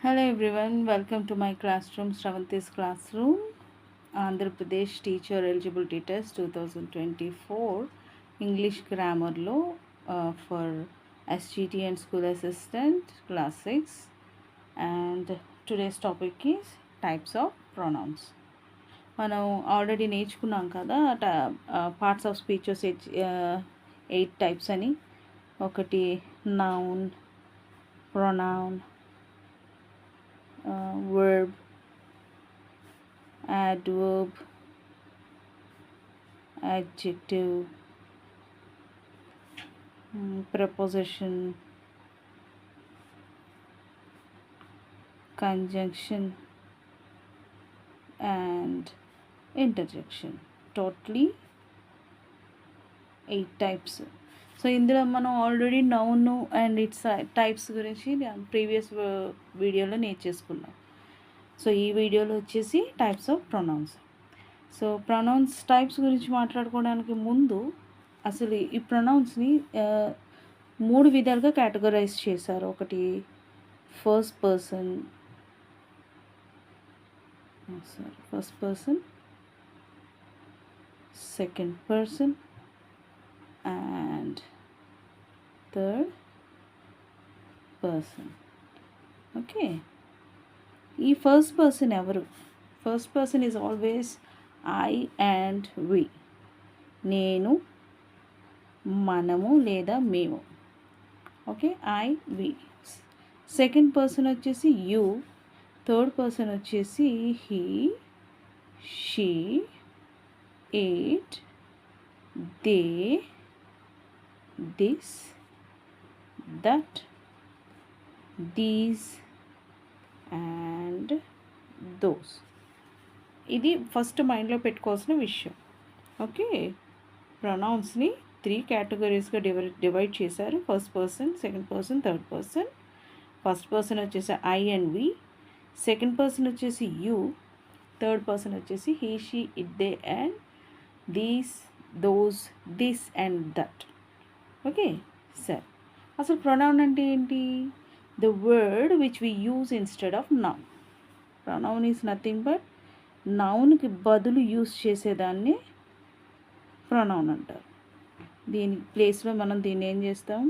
Hello everyone, welcome to my classroom, Shravanti's classroom. Andhra Pradesh Teacher Eligibility Test 2024 English Grammar Law for SGT and School Assistant Class 6. And today's topic is types of pronouns. మనం already నేర్చుకున్నాం కదా parts of speeches 8 types అని. ఒకటి noun, pronoun, verb, adverb, adjective, preposition, conjunction and interjection. Totally 8 types. So ఇందులో మనం already noun and its types గురించి previous వీడియోలో నేర్చేసుకున్నాం. సో ఈ వీడియోలో వచ్చేసి types of pronouns. So pronouns types గురించి మాట్లాడుకోవడానికి ముందు అసలు ఈ ప్రొనౌన్స్ని 3 విధాలుగా కేటగరైజ్ చేశారు. ఒకటి first person, second person and third person. Okay, ఈ ఫస్ట్ పర్సన్ ఎవరు? First person is always I and we, నేను, మనము లేదా మేము. Okay, I, we. Second person వచ్చేసి యూ, థర్డ్ పర్సన్ వచ్చేసి he, she, it, they, this, that, these and those. ఇది first మైండ్లో పెట్టుకోవాల్సిన విషయం. ఓకే, ప్రొనౌన్స్ని 3 కేటగిరీస్గా డివైడ్ చేశారు. First person, second person, third person. First person వచ్చేసి I and we, second person వచ్చేసి యూ, థర్డ్ పర్సన్ వచ్చేసి he, she, it, they and these, those, this and that. Okay sir, అసలు ప్రొనౌన్ అంటే ఏంటి? The word which we use instead of noun. Pronoun is nothing but నౌన్కి బదులు use చేసేదాన్ని pronoun అంటారు. దీని ప్లేస్లో మనం దీన్ని ఏం చేస్తాం?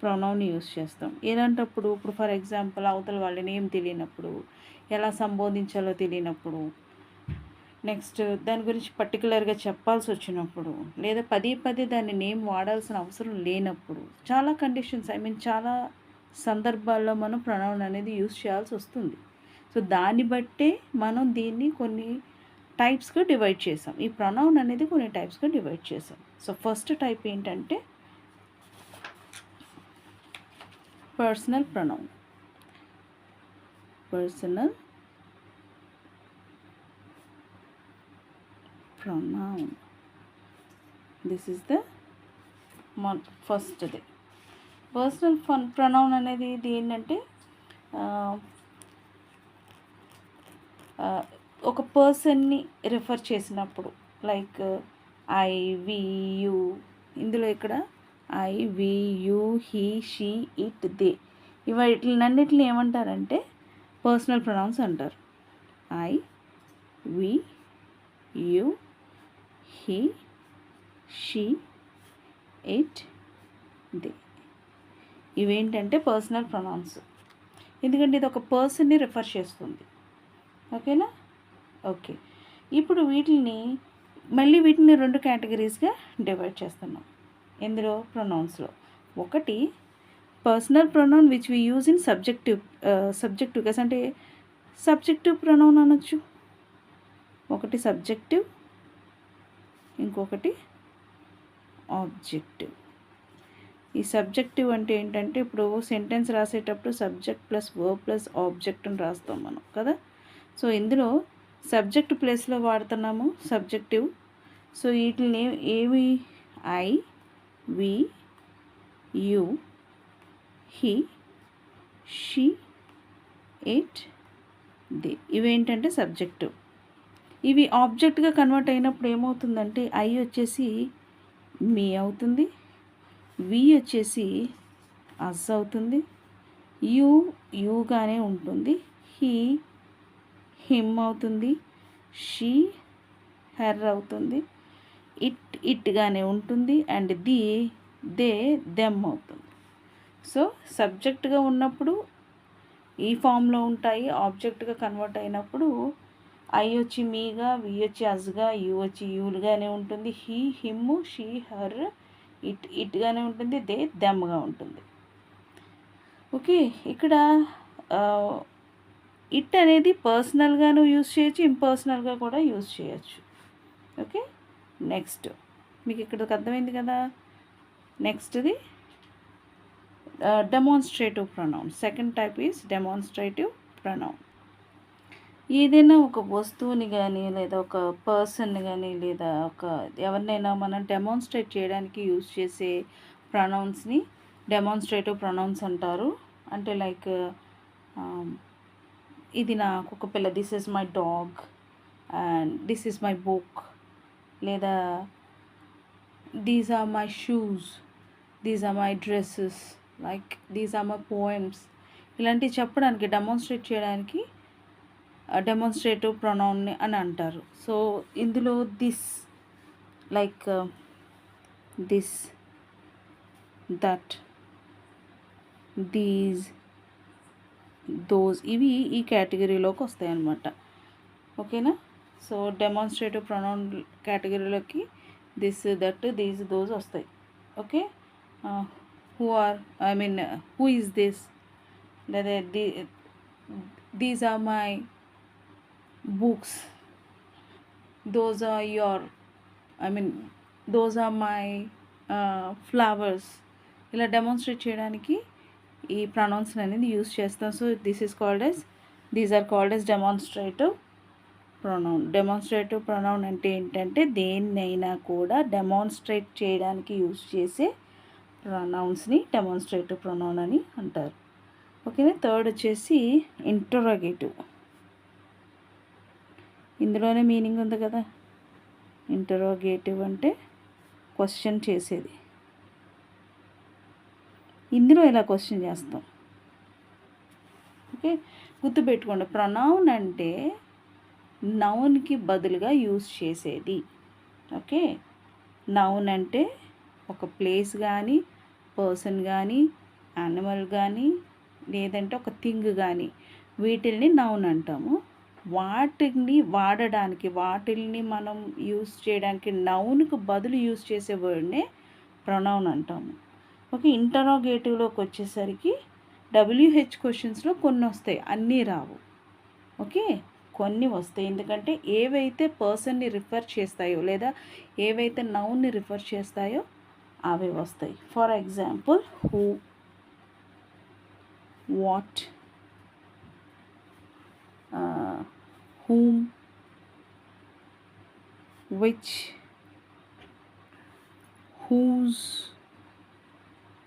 ప్రొనౌన్ యూజ్ చేస్తాం. ఎలాంటప్పుడు? ఇప్పుడు ఫర్ ఎగ్జాంపుల్ అవతల వాళ్ళని ఏం తెలియనప్పుడు, ఎలా సంబోధించాలో తెలియనప్పుడు, నెక్స్ట్ దాని గురించి పర్టికులర్గా చెప్పాల్సి వచ్చినప్పుడు, లేదా పదే పదే దాన్ని నేమ్ వాడాల్సిన అవసరం లేనప్పుడు, చాలా కండిషన్స్ చాలా సందర్భాల్లో మనం ప్రొనౌన్ అనేది యూజ్ చేయాల్సి వస్తుంది. సో దాన్ని బట్టే మనం దీన్ని కొన్ని టైప్స్గా డివైడ్ చేసాం. ఈ ప్రొనౌన్ అనేది కొన్ని టైప్స్గా డివైడ్ చేసాం. సో ఫస్ట్ టైప్ ఏంటంటే personal pronoun. Personal pronoun. This is the first day. Personal pronoun అనేది ఏంటంటే ఒక పర్సన్ని రిఫర్ చేసినప్పుడు, లైక్ ఐ, వి, యూ. ఇందులో ఇక్కడ I, we, you, he, she, it, they, వీటినన్నిటిని ఏమంటారంటే పర్సనల్ ప్రొనౌన్స్ అంటారు. I, we, you, he, she, it, they. ఇవేంటంటే పర్సనల్ ప్రొనౌన్స్. ఎందుకంటే ఇది ఒక పర్సన్ని రిఫర్ చేస్తుంది. ఓకేనా? ఓకే, ఇప్పుడు వీటిని 2 కేటగిరీస్గా డివైడ్ చేస్తున్నాం. ఎందులో? ప్రొనౌన్స్లో. ఒకటి personal pronoun which we use in subjective case, అంటే సబ్జెక్టివ్ ప్రొనౌన్ అనొచ్చు. ఒకటి సబ్జెక్టివ్, ఇంకొకటి ఆబ్జెక్టివ్. ఈ సబ్జెక్టివ్ అంటే ఏంటంటే, ఇప్పుడు సెంటెన్స్ రాసేటప్పుడు subject plus verb plus object అని రాస్తాం మనం కదా. సో ఇందులో సబ్జెక్ట్ ప్లేస్లో వాడుతున్నాము సబ్జెక్టివ్. సో వీటిని ఏవి? I, we, you, he, she, it, they. ఇవేంటంటే సబ్జెక్టివ్. ఇవి ఆబ్జెక్ట్గా కన్వర్ట్ అయినప్పుడు ఏమవుతుందంటే ఐ వచ్చేసి మీ అవుతుంది, వి వచ్చేసి అస్ అవుతుంది, యూ యూగానే ఉంటుంది. హీ హిమ్ అవుతుంది. షీ హెర్ అవుతుంది. ఇట్గానే ఉంటుంది. అండ్ దే దెమ్ అవుతుంది. సో సబ్జెక్ట్గా ఉన్నప్పుడు ఈ ఫామ్లో ఉంటాయి. ఆబ్జెక్ట్గా కన్వర్ట్ అయినప్పుడు ఐ వచ్చి మీగా, వి వచ్చి అస్గా, యూ వచ్చి యూలుగానే ఉంటుంది. హీ హిమ్, షీ హర్ ఇట్గానే ఉంటుంది. దే దెమ్గా ఉంటుంది. ఓకే, ఇక్కడ ఇట్ అనేది పర్సనల్గాను యూజ్ చేయొచ్చు, ఇంపర్సనల్గా కూడా యూజ్ చేయొచ్చు. ఓకే, నెక్స్ట్ మీకు ఇక్కడికి అర్థమైంది కదా. నెక్స్ట్ది demonstrative pronoun. Second type is demonstrative pronoun. ఏదైనా ఒక వస్తువుని కానీ లేదా ఒక పర్సన్ని కానీ లేదా ఒక ఎవరినైనా మనం డెమాన్స్ట్రేట్ చేయడానికి యూజ్ చేసే ప్రొనౌన్స్ని డెమాన్స్ట్రేటివ్ ప్రొనౌన్స్ అంటారు. అంటే లైక్ ఇది నా కుక్క పిల్ల, this is my dog, and this is my book, లేదా these are my shoes, these are my dresses, like these are my poems. ఇలాంటివి చెప్పడానికి డెమాన్స్ట్రేట్ చేయడానికి డెమాన్స్ట్రేటివ్ ప్రొనౌన్ అని అంటారు. సో ఇందులో this, like this, that, these, those, ఇవి ఈ కేటగిరీలోకి వస్తాయి అన్నమాట. ఓకేనా. సో డెమాన్స్ట్రేటివ్ ప్రొనౌన్ కేటగిరీలోకి దిస్, దట్, దీస్, దోస్ వస్తాయి. ఓకే, హూ ఈజ్ దిస్, లేదా these are my books, those are those are my flowers. ఇలా డెమాన్స్ట్రేట్ చేయడానికి ఈ ప్రొనౌన్స్ అనేది యూజ్ చేస్తాం. So these are called as demonstrative pronoun. Demonstrative pronoun అంటే ఏంటంటే దేన్నైనా కూడా డెమాన్స్ట్రేట్ చేయడానికి యూజ్ చేసే ప్రొనౌన్స్ని డెమాన్స్ట్రేటివ్ ప్రొనౌన్ అని అంటారు. ఓకేనా. థర్డ్ వచ్చేసి ఇంటరోగేటివ్. ఇందులోనే మీనింగ్ ఉంది కదా. ఇంటరోగేటివ్ అంటే క్వశ్చన్ చేసేది. ఇందులో ఇలా క్వశ్చన్ చేస్తాం. ఓకే, గుర్తుపెట్టుకోండి. ప్రొనౌన్ అంటే నౌన్కి బదులుగా యూజ్ చేసేది. ఓకే, నౌన్ అంటే ఒక ప్లేస్ కానీ, పర్సన్ కానీ, యానిమల్ కానీ, లేదంటే ఒక థింగ్ కానీ, వీటిల్ని నౌన్ అంటాము. వాటిని వాడడానికి, వాటిల్ని మనం యూజ్ చేయడానికి నౌన్కు బదులు యూజ్ చేసే వర్డ్నే ప్రొనౌన్ అంటాము. ఓకే, ఇంటరోగేటివ్లోకి వచ్చేసరికి WH క్వశ్చన్స్లో కొన్ని వస్తాయి, అన్నీ రావు. ఓకే, కొన్ని వస్తాయి. ఎందుకంటే ఏవైతే పర్సన్ని రిఫర్ చేస్తాయో లేదా ఏవైతే నౌన్ని రిఫర్ చేస్తాయో అవి వస్తాయి. For example who, what, whom, which, whose.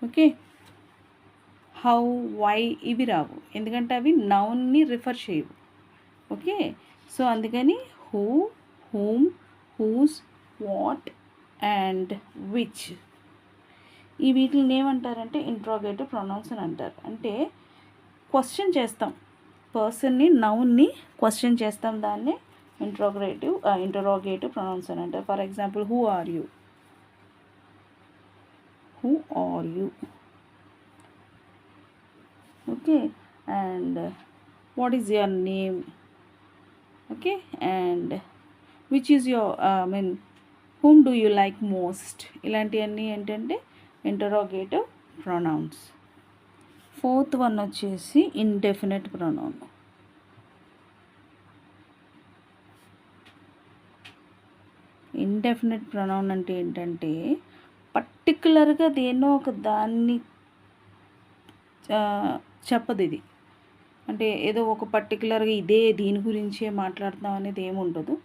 Okay, how, why ఇవి రావు, ఎందుకంటే అవి నౌన్ని రిఫర్ చేయవు. ఓకే, సో అందుకని who, whom, whose, what and which, ఈ వీటిని ఏమంటారంటే ఇంట్రోగేటివ్ ప్రొనౌన్స్ అని అంటారు. అంటే క్వశ్చన్ చేస్తాం, పర్సన్ని, నౌన్ని క్వశ్చన్ చేస్తాం, దాన్ని ఇంటరోగేటివ్ ప్రొనౌన్స్ అని అంటారు. For example who are you, who are you. Okay, and what is your name. Okay, and which is your whom do you like most. ఇలాంటివన్నీ ఏంటంటే ఇంటరోగేటివ్ ప్రొనౌన్స్. ఫోర్త్ వన్ వచ్చేసి indefinite pronoun. Indefinite pronoun అంటే ఏంటంటే పర్టికులర్గా దేన్నో ఒక దాన్ని చెప్పదు ఇది. అంటే ఏదో ఒక పర్టికులర్గా దీని గురించే మాట్లాడుతున్నాం అనేది ఏముండదు.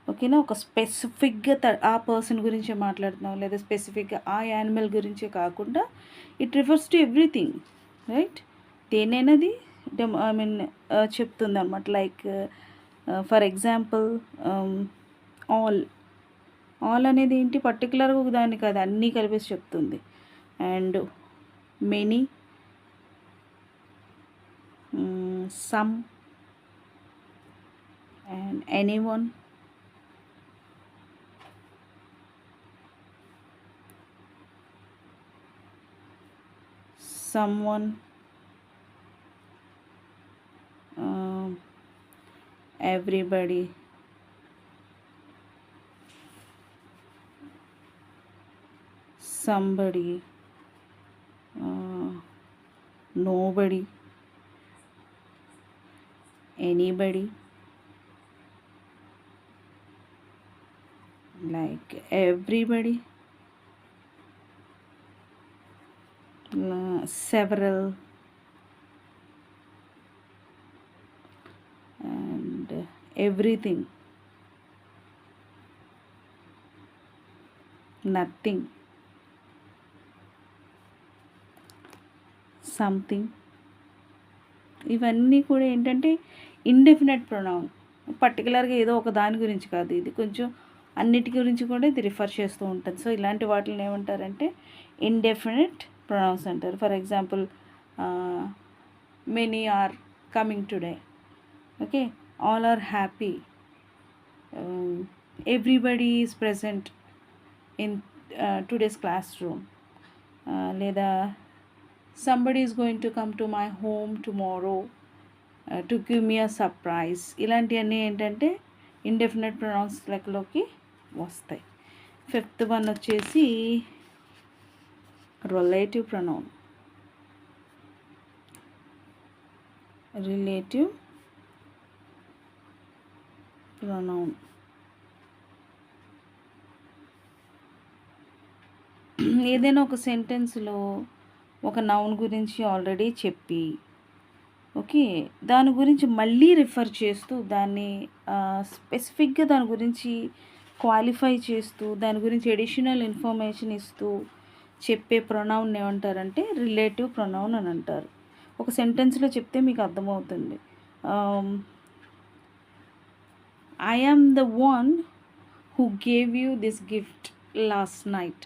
ఓకేనా, ఒక స్పెసిఫిక్గా ఆ పర్సన్ గురించే మాట్లాడుతున్నాం, లేదా స్పెసిఫిక్గా ఆ యానిమల్ గురించే కాకుండా it refers to everything, right. దేనైనాది చెప్తుంది అనమాట. లైక్ ఫర్ ఎగ్జాంపుల్ ఆల్ అనేది ఏంటి, పర్టికులర్గా ఒక దాన్ని కాదు, అన్నీ కలిపేసి చెప్తుంది. And many, some, and anyone, someone, everybody, somebody, nobody, anybody, like everybody, several, and everything, nothing, something. ఇవన్నీ కూడా ఏంటంటే ఇండెఫినెట్ ప్రొనౌన్. పర్టికులర్గా ఏదో ఒక దాని గురించి కాదు, ఇది కొంచెం అన్నిటి గురించి కూడా ఇది రిఫర్ చేస్తూ ఉంటుంది. సో ఇలాంటి వాటిని ఏమంటారంటే ఇండెఫినెట్ ప్రొనౌన్స్ అంటారు. For example, many are coming today, okay, all are happy, everybody is present in today's classroom, లేదా somebody is going to come to my home tomorrow to give me a surprise. ఇలాంటివన్నీ ఏంటంటే indefinite pronouns లెక్కలోకి వస్తాయి. Fifth one వచ్చేసి relative pronoun. Relative pronoun ఏదైనా ఒక సెంటెన్స్లో ఒక noun గురించి ఆల్రెడీ చెప్పి, ఓకే, దాని గురించి మళ్ళీ రిఫర్ చేస్తూ, దాన్ని స్పెసిఫిక్గా దాని గురించి క్వాలిఫై చేస్తూ, దాని గురించి ఎడిషనల్ ఇన్ఫర్మేషన్ ఇస్తూ చెప్పే ప్రొనౌన్ ఏమంటారంటే రిలేటివ్ ప్రొనౌన్ అని అంటారు. ఒక సెంటెన్స్లో చెప్తే మీకు అర్థమవుతుంది. I am the one who gave you this gift last night.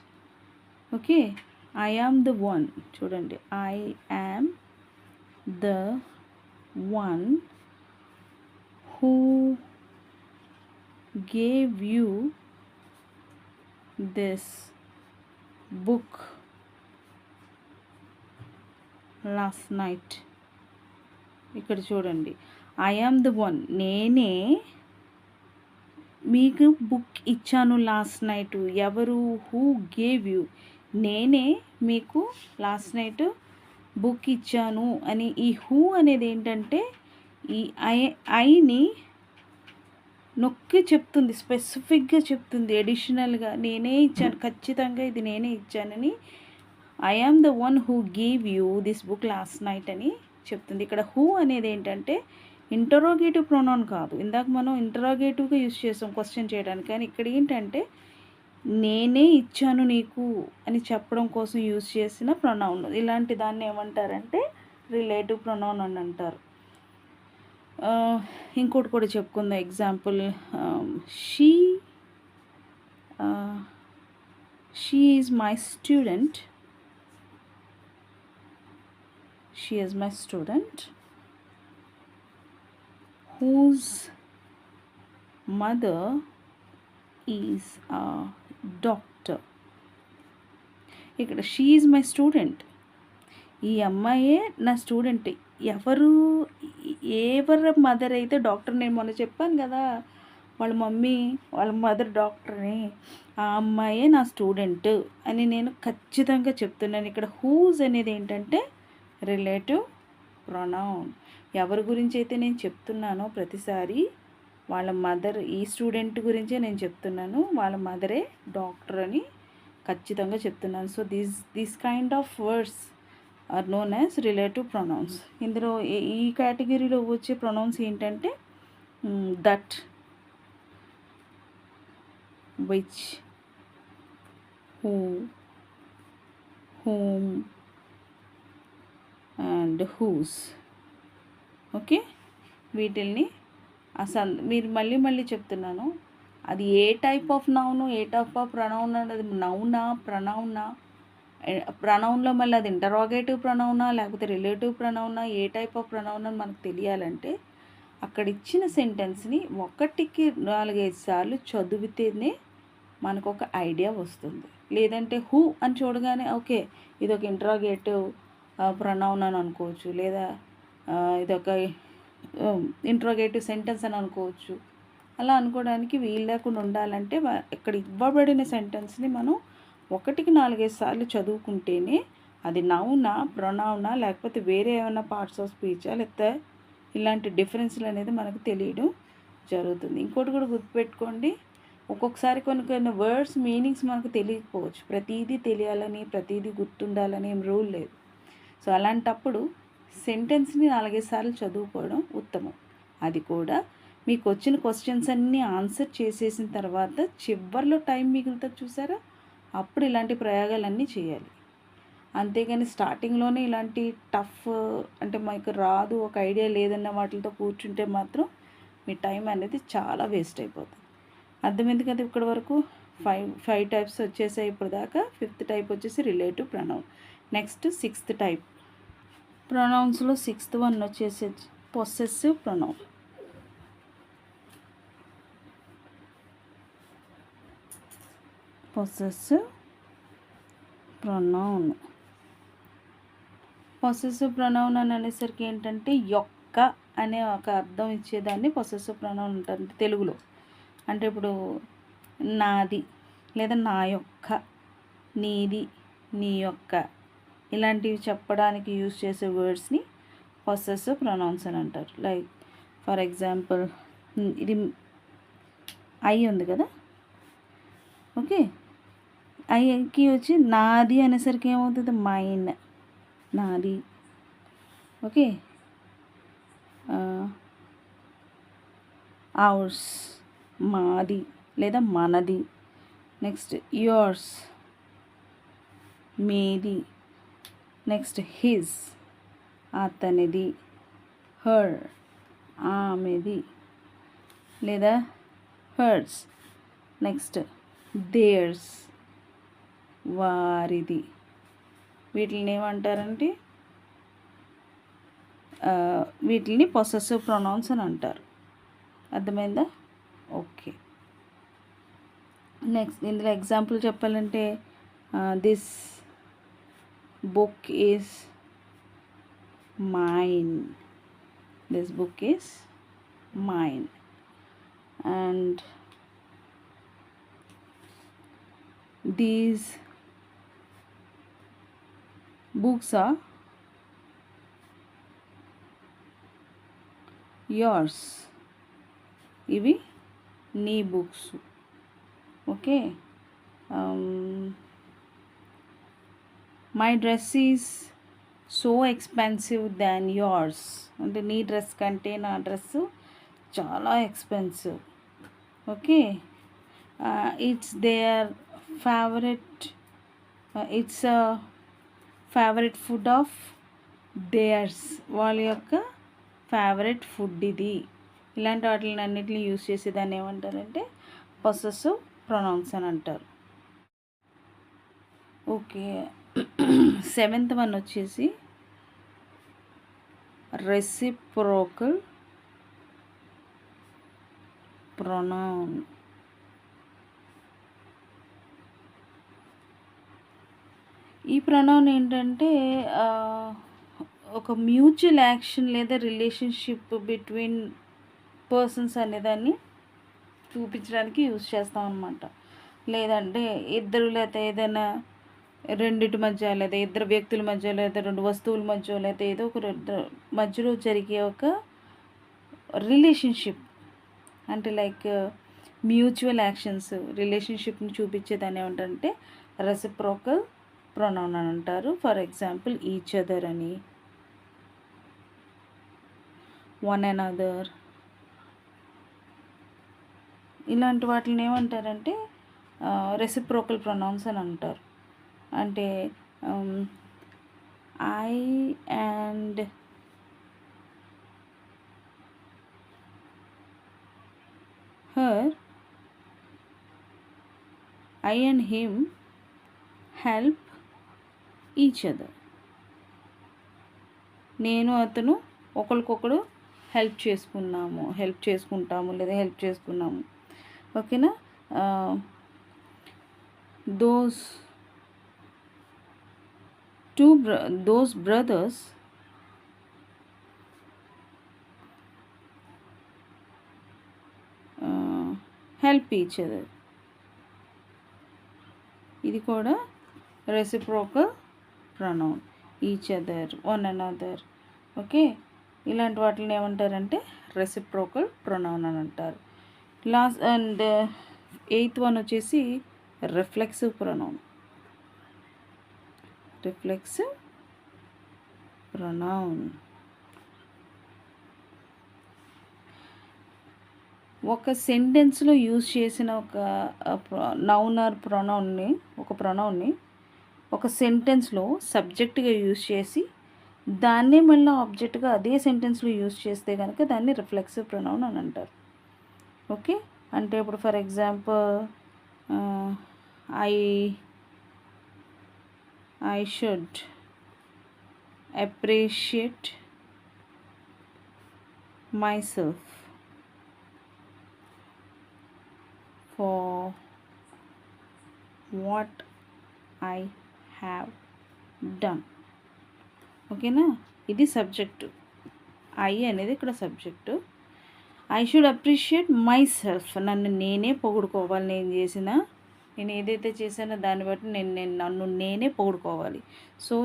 Okay, I am the one. చూడండి, I am the one who gave you this book last night. ఇక్కడ చూడండి, I am the one, నేనే మీకు book ఇచ్చాను last night. ఎవరు? Who gave you, నేనే మీకు last night book ఇచ్చాను అని. ఈ హూ అనేది ఏంటంటే ఈ ఐని నొక్కి చెప్తుంది, స్పెసిఫిక్గా చెప్తుంది, ఎడిషనల్గా నేనే ఇచ్చాను, ఖచ్చితంగా ఇది నేనే ఇచ్చానని. I am the one who gave you this book last night అని చెప్తుంది. ఇక్కడ హూ అనేది ఏంటంటే ఇంటరోగేటివ్ ప్రొనౌన్ కాదు. ఇందాక మనం ఇంటరోగేటివ్గా యూజ్ చేసాం క్వశ్చన్ చేయడానికి, కానీ ఇక్కడ ఏంటంటే నేనే ఇచ్చాను నీకు అని చెప్పడం కోసం యూజ్ చేసిన ప్రొనౌన్. ఇలాంటి దాన్ని ఏమంటారంటే రిలేటివ్ ప్రొనౌన్ అని అంటారు. ఇంకోటి కూడా చెప్పుకుందాం. Example, she is my student. She is my student whose mother is a doctor. ఇక్కడ షీ ఈజ్ మై స్టూడెంట్, ఈ అమ్మాయే నా స్టూడెంట్. ఎవరు మదర్ అయితే డాక్టర్, నేను మొన్న చెప్పాను కదా వాళ్ళ మమ్మీ వాళ్ళ మదర్ డాక్టర్ని, ఆ అమ్మాయే నా స్టూడెంట్ అని నేను ఖచ్చితంగా చెప్తున్నాను. ఇక్కడ హూజ్ అనేది ఏంటంటే రిలేటివ్ ప్రొనౌన్. ఎవరి గురించి అయితే నేను చెప్తున్నానో ప్రతిసారి వాళ్ళ మదర్, ఈ స్టూడెంట్ గురించే నేను చెప్తున్నాను, వాళ్ళ మదరే డాక్టర్ అని ఖచ్చితంగా చెప్తున్నాను. So these kind of words are known as relative pronouns. ఇందులో ఈ కేటగిరీలో వచ్చే ప్రొనౌన్స్ ఏంటంటే that, which, who, whom and whose. Okay, వీటిల్ని మీరు మళ్ళీ చెప్తున్నాను, అది ఏ టైప్ ఆఫ్ నౌను, ఏ టైప్ ఆఫ్ ప్రొనౌన్ అన్నది నౌనా ప్రొనౌనా ప్రొనౌన్లో మళ్ళీ అది ఇంటరాగేటివ్ ప్రొనౌనా లేకపోతే రిలేటివ్ ప్రొనౌనా, ఏ టైప్ ఆఫ్ ప్రొనౌన్ అని మనకు తెలియాలంటే అక్కడ ఇచ్చిన సెంటెన్స్ని 1-4-5 సార్లు చదివితేనే మనకు ఒక ఐడియా వస్తుంది. లేదంటే హూ అని చూడగానే ఓకే ఇది ఒక ఇంటరాగేటివ్ ప్రొనౌన్ అని అనుకోవచ్చు, లేదా ఇదొక ఇంటరాగేటివ్ సెంటెన్స్ అని అనుకోవచ్చు. అలా అనుకోవడానికి వీలు లేకుండా ఉండాలంటే ఇక్కడ ఇవ్వబడిన సెంటెన్స్ని మనం 1-4-5 సార్లు చదువుకుంటేనే అది నౌనా, ప్రొనౌనా, లేకపోతే వేరే ఏమైనా పార్ట్స్ ఆఫ్ స్పీచా, లేకపోతే ఇలాంటి డిఫరెన్స్లు అనేది మనకు తెలియడం జరుగుతుంది. ఇంకోటి కూడా గుర్తుపెట్టుకోండి, ఒక్కొక్కసారి కొన్ని వర్డ్స్ మీనింగ్స్ మనకు తెలియకపోవచ్చు. ప్రతిదీ తెలియాలని, ప్రతిదీ గుర్తుండాలని ఏం రూల్ లేదు. సో అలాంటప్పుడు సెంటెన్స్ని 4-5 సార్లు చదువుకోవడం ఉత్తమం. అది కూడా మీకు వచ్చిన క్వశ్చన్స్ అన్నీ ఆన్సర్ చేసేసిన తర్వాత చివరిలో టైం మిగులుతుంది చూసారా, అప్పుడు ఇలాంటి ప్రయోగాలన్నీ చేయాలి. అంతేగాని స్టార్టింగ్లోనే ఇలాంటి టఫ్ అంటే మీకు రాదు, ఒక ఐడియా లేదన్న వాటితో కూర్చుంటే మాత్రం మీ టైం అనేది చాలా వేస్ట్ అయిపోతుంది. అర్థమైంది కదా ఇప్పటి వరకు? ఫైవ్ టైప్స్ వచ్చేసాయి ఇప్పుడు దాకా. 5th టైప్ వచ్చేసి relative pronoun. Next 6th type ప్రొనౌన్స్లో 6th వన్ వచ్చేసి పొసెసివ్ ప్రొనౌన్. పొసెసివ్ ప్రొనౌన్ అని అనేసరికి ఏంటంటే యొక్క అనే ఒక అర్థం ఇచ్చేదాన్ని పొసెసివ్ ప్రొనౌన్ అంటారు తెలుగులో. అంటే ఇప్పుడు నాది, లేదా నా యొక్క, నీది, నీ యొక్క, ఇలాంటివి చెప్పడానికి యూజ్ చేసే వర్డ్స్ని పొసెసివ్ ప్రొనౌన్స్ అని అంటారు. లైక్ ఫర్ ఎగ్జాంపుల్ ఇది ఐ ఉంది కదా, ఓకే, ఐకి వచ్చి నాది అనేసరికి ఏమవుతుంది, మైన్, నాది. ఓకే, అవర్స్, మాది లేదా మనది. నెక్స్ట్ యోర్స్, మీది. నెక్స్ట్ హిజ్, అతనిది. హర్, ఆమెది లేదా హర్స్. నెక్స్ట్ దేర్స్, వారిది. వీటిని ఏమంటారంటే వీటిని పొసెసివ్ ప్రొనౌన్స్ అని అంటారు. అర్థమైందా? ఓకే. నెక్స్ట్ ఇందులో ఎగ్జాంపుల్ చెప్పాలంటే this book is mine, this book is mine. And these books are yours, ఇవి నీ books. Okay, my dress is so expensive than yours, అంటే నీ డ్రెస్ కంటే నా డ్రెస్ చాలా expensive. Okay, it's their favourite, it's favourite food of theirs, వాళ్ళ యొక్క favourite food ఇది. ఇలాంటి వాటిని అన్నిటిని యూజ్ చేసేదాన్ని ఏమంటారంటే పొసెసివ్ ప్రొనౌన్స్ అని అంటారు. ఓకే, 7th వన్ వచ్చేసి రెసిప్రోకల్ ప్రొనౌన్. ఈ ప్రొనౌన్ ఏంటంటే ఒక మ్యూచువల్ యాక్షన్ లేదా రిలేషన్షిప్ బిట్వీన్ పర్సన్స్ అనేదాన్ని చూపించడానికి యూజ్ చేస్తాం అన్నమాట. లేదంటే ఇద్దరు, లేదా ఏదైనా రెండింటి మధ్య, లేదా ఇద్దరు వ్యక్తుల మధ్య, లేదా రెండు వస్తువుల మధ్య, లేదా ఏదో ఒక మధ్యలో జరిగే ఒక రిలేషన్షిప్, అంటే లైక్ మ్యూచువల్ యాక్షన్స్ రిలేషన్షిప్ని చూపించేదాన్ని ఏమంటారంటే రెసిప్రోకల్ ప్రొనౌన్ అని అంటారు. ఫర్ ఎగ్జాంపుల్ ఈచ్ అదర్ అని, వన్ అనదర్, ఇలాంటి వాటిని ఏమంటారంటే రెసిప్రోకల్ ప్రొనౌన్స్ అని అంటారు. అంటే I and her, I and him help each other. నేను అతను ఒకరికొకరు హెల్ప్ చేసుకుంటాము లేదా హెల్ప్ చేసుకున్నాము. ఓకేనా. Those brothers help each other. ఇది కూడా reciprocal pronoun. Each other, one another. Okay, ఇలాంటి వాటిని ఏమంటారంటే రెసిప్రోకల్ ప్రొనౌన్ అని అంటారు. లాస్ట్ అండ్ 8th వన్ వచ్చేసి రిఫ్లెక్సివ్ ప్రొనౌన్. రిఫ్లెక్సివ్ ప్రొనౌన్ ఒక సెంటెన్స్లో యూజ్ చేసిన ఒక నౌన్ ఆర్ ప్రొనౌన్ని ఒక సెంటెన్స్లో సబ్జెక్ట్గా యూజ్ చేసి దాన్నే మళ్ళీ ఆబ్జెక్ట్గా అదే సెంటెన్స్లో యూజ్ చేస్తే కనుక దాన్ని రిఫ్లెక్సివ్ ప్రొనౌన్ అని అంటారు. ఓకే, అంటే ఇప్పుడు for example I should appreciate myself for what I have done. ఓకేనా, ఇది సబ్జెక్టు. ఐ అనేది ఇక్కడ subject. I should appreciate my self. నన్ను నేనే పొగుడుకోవాలి. నేను ఏదైతే చేశానో దాన్ని బట్టి నన్ను నేనే పొగుడుకోవాలి. సో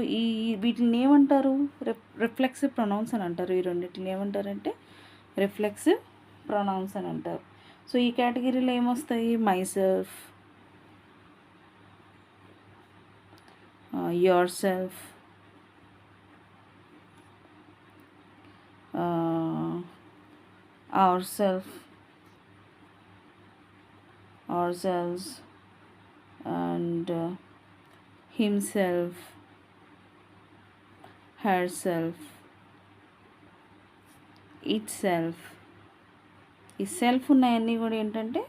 వీటిని ఏమంటారు? రిఫ్లెక్సివ్ ప్రొనౌన్స్ అని అంటారు. ఈ రెండింటిని ఏమంటారంటే రిఫ్లెక్సివ్ ప్రొనౌన్స్ అని అంటారు. సో ఈ కేటగిరీలో ఏమొస్తాయి? My self, your self, ourselves and himself, herself, itself. ఈ సెల్ఫ్ ఉన్నాయన్నీ కూడా ఏంటంటే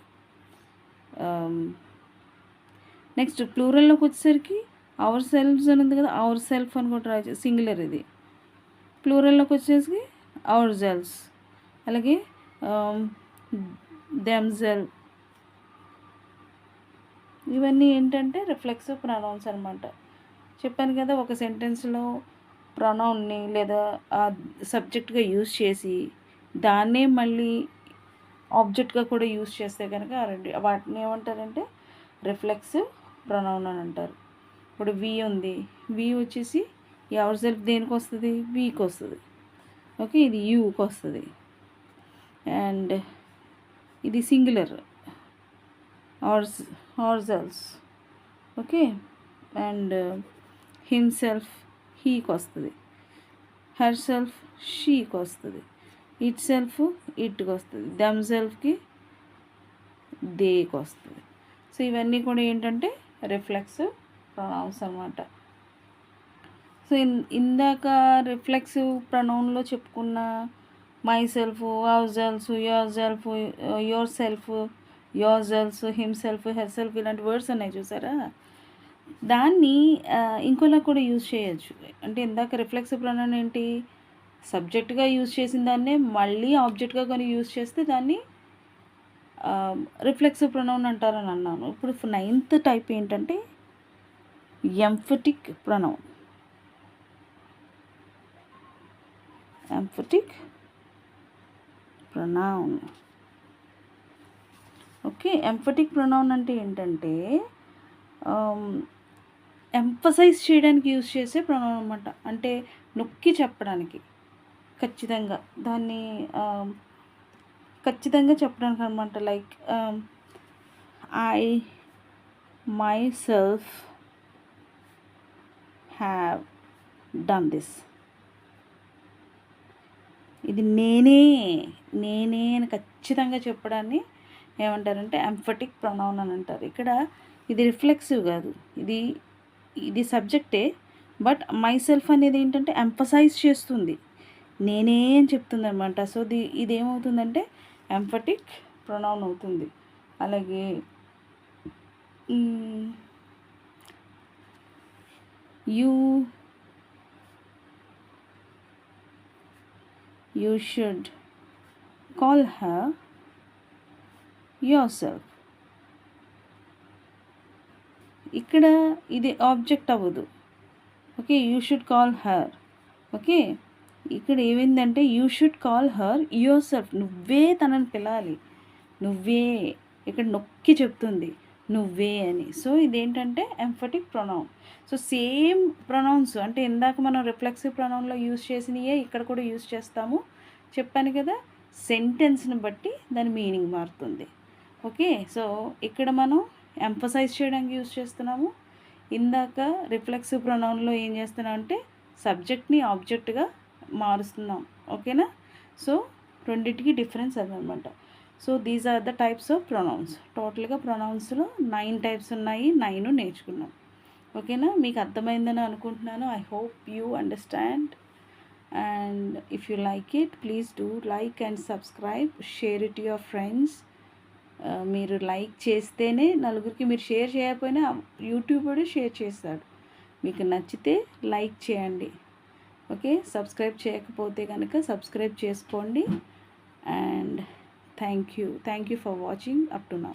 నెక్స్ట్ ప్లూరల్లోకి వచ్చేసరికి అవర్ సెల్ఫ్స్ అని ఉంది కదా, అవర్ సెల్ఫ్ అని కూడా రాజు సింగులర్. ఇది ప్లూరల్లోకి వచ్చేసి అవర్ సెల్ఫ్స్, అలాగే దెమ్సెల్ఫ్. ఇవన్నీ ఏంటంటే రిఫ్లెక్సివ్ ప్రొనౌన్స్ అనమాట. చెప్పాను కదా, ఒక సెంటెన్స్లో ప్రొనౌన్ని లేదా సబ్జెక్ట్గా యూజ్ చేసి దాన్నే మళ్ళీ ఆబ్జెక్ట్గా కూడా యూజ్ చేస్తే కనుక వాటిని ఏమంటారంటే రిఫ్లెక్సివ్ ప్రొనౌన్ అని అంటారు. ఇప్పుడు వి ఉంది, వి వచ్చేసి ఎవర్ సెల్ఫ్ దేనికి వస్తుంది? వీకి వస్తుంది. ఓకే, ఇది యూకి వస్తుంది. అండ్ ఇది singular, ourselves. Okay, and himself హీకి వస్తుంది, హర్ సెల్ఫ్ షీకి వస్తుంది, ఇట్ సెల్ఫ్ ఇట్కి వస్తుంది, దమ్ సెల్ఫ్కి దేకి వస్తుంది. సో ఇవన్నీ కూడా ఏంటంటే రిఫ్లెక్సివ్ ప్రొనౌన్స్ అన్నమాట. సో ఇందాక రిఫ్లెక్సివ్ ప్రొనౌన్లో చెప్పుకున్న myself, ourself, yourself, yourself, himself, herself, ఇలాంటి వర్డ్స్ ఉన్నాయి చూసారా. దాన్ని ఇంకోలా కూడా యూజ్ చేయొచ్చు. అంటే ఇందాక రిఫ్లెక్సివ్ ప్రొనౌన్ ఏంటి? సబ్జెక్ట్గా యూజ్ చేసిన దాన్నే మళ్ళీ ఆబ్జెక్ట్గా కానీ యూజ్ చేస్తే దాన్ని రిఫ్లెక్సివ్ ప్రొనౌన్ అంటారని అన్నాను. ఇప్పుడు 9th టైప్ ఏంటంటే emphatic pronoun. Okay, emphatic pronoun అంటే ఏంటంటే ఎంఫసైజ్ చేయడానికి యూజ్ చేసే ప్రొనౌన్ అన్నమాట. అంటే నొక్కి చెప్పడానికి, ఖచ్చితంగా దాన్ని చెప్పడానికి అనమాట. Like I my self have done this. ఇది నేనే అని ఖచ్చితంగా చెప్పడాన్ని ఏమంటారంటే ఎంఫటిక్ ప్రొనౌన్ అని అంటారు. ఇక్కడ ఇది రిఫ్లెక్సివ్ కాదు, ఇది సబ్జెక్టే. బట్ మై సెల్ఫ్ అనేది ఏంటంటే ఎంఫసైజ్ చేస్తుంది, నేనే అని చెప్తుంది అనమాట. సో ఇదేమవుతుందంటే ఎంఫటిక్ ప్రొనౌన్ అవుతుంది. అలాగే You should call her yourself. ఇక్కడ ఇది ఆబ్జెక్ట్ అవ్వదు. Okay, you should call her. Okay, ఇక్కడ ఏమైందంటే you should call her your self. నువ్వే తనని పిలాలి, నువ్వే. ఇక్కడ నొక్కి చెప్తుంది నువ్వే అని. సో ఇదేంటంటే emphatic pronoun. So same pronouns అంటే ఇందాక మనం రిఫ్లెక్సివ్ ప్రొనౌన్లో యూజ్ చేసినయే ఇక్కడ కూడా యూజ్ చేస్తాము. చెప్పాను కదా, సెంటెన్స్ని బట్టి దాని మీనింగ్ మారుతుంది. ఓకే, సో ఇక్కడ మనం ఎంఫసైజ్ చేయడానికి యూజ్ చేస్తున్నాము. ఇందాక రిఫ్లెక్సివ్ ప్రొనౌన్లో ఏం చేస్తున్నాం అంటే సబ్జెక్ట్ని ఆబ్జెక్ట్గా మారుస్తున్నాం. ఓకేనా, సో రెండింటికి డిఫరెన్స్ అదనమాట. So these are the types of pronouns. టోటల్గా ప్రొనౌన్స్లో 9 టైప్స్ ఉన్నాయి, 9 నేర్చుకున్నాం. ఓకేనా, మీకు అర్థమైందని అనుకుంటున్నాను. I hope you understand. And if you like it, please do like and subscribe, share it your friends. మీరు లైక్ చేస్తేనే నలుగురికి, మీరు షేర్ చేయకపోయినా యూట్యూబ్ కూడా షేర్ చేస్తాడు. మీకు నచ్చితే లైక్ చేయండి. ఓకే, సబ్స్క్రైబ్ చేయకపోతే కనుక సబ్స్క్రైబ్ చేసుకోండి. And thank you for watching up to now.